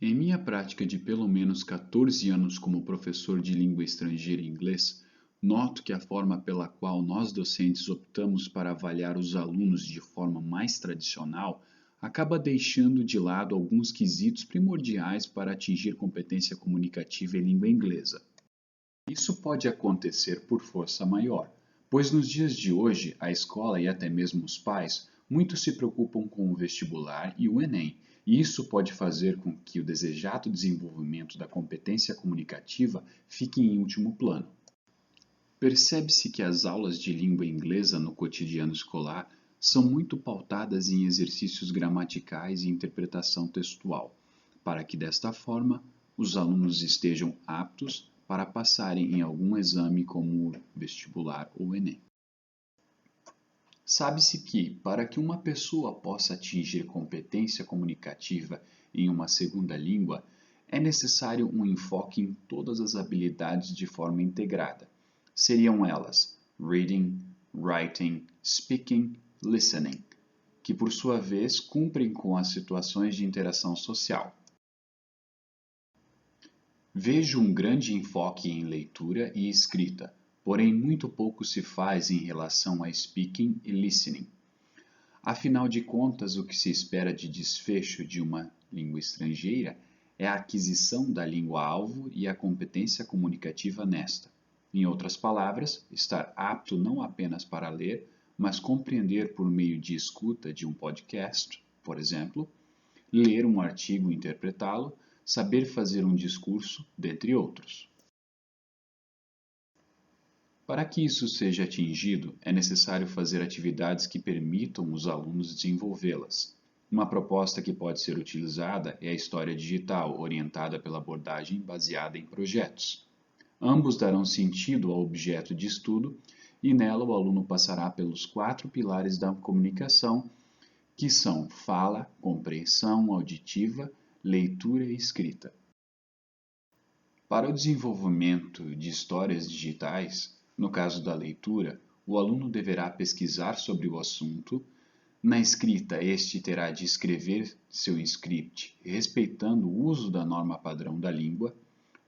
Em minha prática de pelo menos 14 anos como professor de língua estrangeira e inglês, noto que a forma pela qual nós docentes optamos para avaliar os alunos de forma mais tradicional acaba deixando de lado alguns quesitos primordiais para atingir competência comunicativa em língua inglesa. Isso pode acontecer por força maior, pois nos dias de hoje a escola e até mesmo os pais muito se preocupam com o vestibular e o Enem, e isso pode fazer com que o desejado desenvolvimento da competência comunicativa fique em último plano. Percebe-se que as aulas de língua inglesa no cotidiano escolar são muito pautadas em exercícios gramaticais e interpretação textual, para que desta forma os alunos estejam aptos para passarem em algum exame como o vestibular ou Enem. Sabe-se que, para que uma pessoa possa atingir competência comunicativa em uma segunda língua, é necessário um enfoque em todas as habilidades de forma integrada. Seriam elas reading, writing, speaking, listening, que por sua vez cumprem com as situações de interação social. Vejo um grande enfoque em leitura e escrita, porém muito pouco se faz em relação a speaking e listening. Afinal de contas, o que se espera de desfecho de uma língua estrangeira é a aquisição da língua-alvo e a competência comunicativa nesta. Em outras palavras, estar apto não apenas para ler, mas compreender por meio de escuta de um podcast, por exemplo, ler um artigo e interpretá-lo, saber fazer um discurso, dentre outros. Para que isso seja atingido, é necessário fazer atividades que permitam os alunos desenvolvê-las. Uma proposta que pode ser utilizada é a história digital, orientada pela abordagem baseada em projetos. Ambos darão sentido ao objeto de estudo e nela o aluno passará pelos 4 pilares da comunicação, que são fala, compreensão auditiva, leitura e escrita. Para o desenvolvimento de histórias digitais, no caso da leitura, o aluno deverá pesquisar sobre o assunto. Na escrita, este terá de escrever seu script respeitando o uso da norma padrão da língua.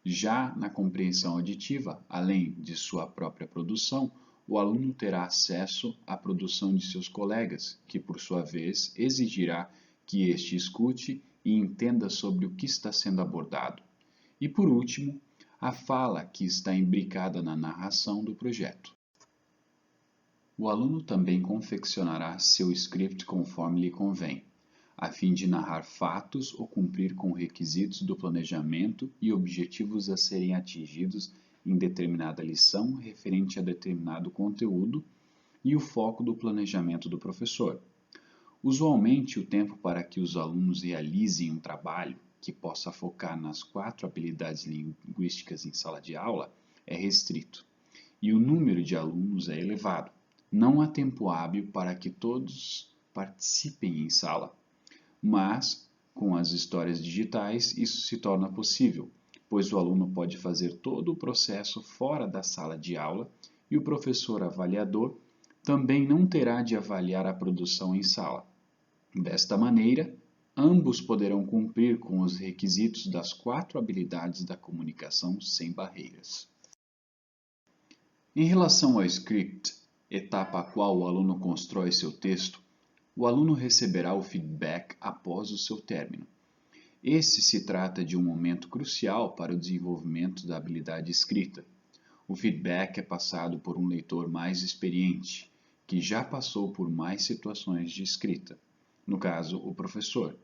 Já na compreensão auditiva, além de sua própria produção, o aluno terá acesso à produção de seus colegas, que por sua vez exigirá que este escute e entenda sobre o que está sendo abordado. E por último, a fala que está imbricada na narração do projeto. O aluno também confeccionará seu script conforme lhe convém, a fim de narrar fatos ou cumprir com requisitos do planejamento e objetivos a serem atingidos em determinada lição referente a determinado conteúdo e o foco do planejamento do professor. Usualmente, o tempo para que os alunos realizem um trabalho que possa focar nas 4 habilidades linguísticas em sala de aula é restrito, e o número de alunos é elevado. Não há tempo hábil para que todos participem em sala, mas com as histórias digitais isso se torna possível, pois o aluno pode fazer todo o processo fora da sala de aula e o professor avaliador também não terá de avaliar a produção em sala. Desta maneira, ambos poderão cumprir com os requisitos das 4 habilidades da comunicação sem barreiras. Em relação ao script, etapa a qual o aluno constrói seu texto, o aluno receberá o feedback após o seu término. Esse se trata de um momento crucial para o desenvolvimento da habilidade escrita. O feedback é passado por um leitor mais experiente, que já passou por mais situações de escrita, no caso, o professor.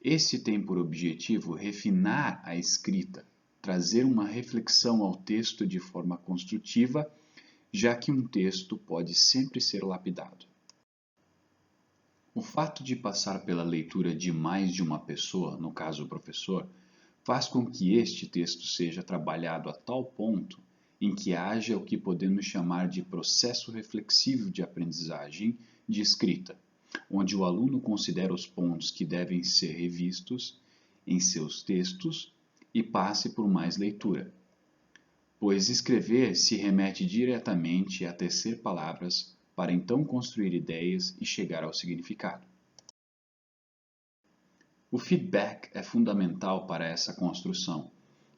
Esse tem por objetivo refinar a escrita, trazer uma reflexão ao texto de forma construtiva, já que um texto pode sempre ser lapidado. O fato de passar pela leitura de mais de uma pessoa, no caso o professor, faz com que este texto seja trabalhado a tal ponto em que haja o que podemos chamar de processo reflexivo de aprendizagem de escrita, onde o aluno considera os pontos que devem ser revistos em seus textos e passe por mais leitura, pois escrever se remete diretamente a tecer palavras para então construir ideias e chegar ao significado. O feedback é fundamental para essa construção.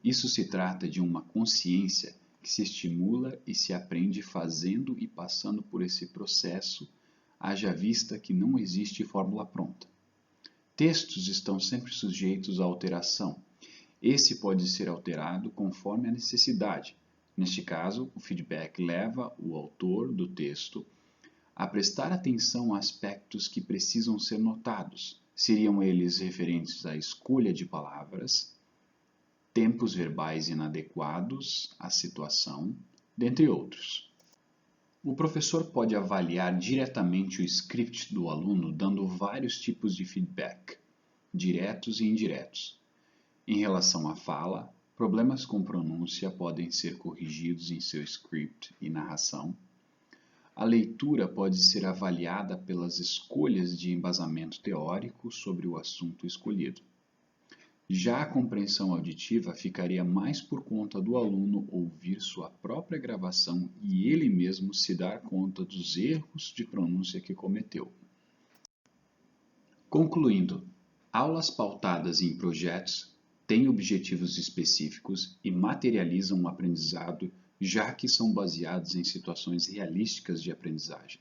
Isso se trata de uma consciência que se estimula e se aprende fazendo e passando por esse processo, haja vista que não existe fórmula pronta. Textos estão sempre sujeitos à alteração. Esse pode ser alterado conforme a necessidade. Neste caso, o feedback leva o autor do texto a prestar atenção a aspectos que precisam ser notados. Seriam eles referentes à escolha de palavras, tempos verbais inadequados à situação, dentre outros. O professor pode avaliar diretamente o script do aluno dando vários tipos de feedback, diretos e indiretos. Em relação à fala, problemas com pronúncia podem ser corrigidos em seu script e narração. A leitura pode ser avaliada pelas escolhas de embasamento teórico sobre o assunto escolhido. Já a compreensão auditiva ficaria mais por conta do aluno ouvir sua própria gravação e ele mesmo se dar conta dos erros de pronúncia que cometeu. Concluindo, aulas pautadas em projetos têm objetivos específicos e materializam o aprendizado, já que são baseados em situações realísticas de aprendizagem.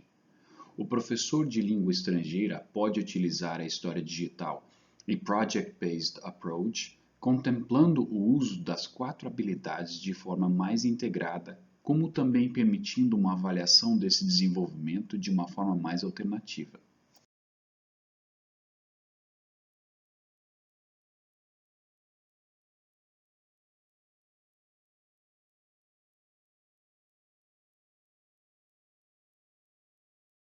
O professor de língua estrangeira pode utilizar a história digital e Project-Based Approach, contemplando o uso das 4 habilidades de forma mais integrada, como também permitindo uma avaliação desse desenvolvimento de uma forma mais alternativa.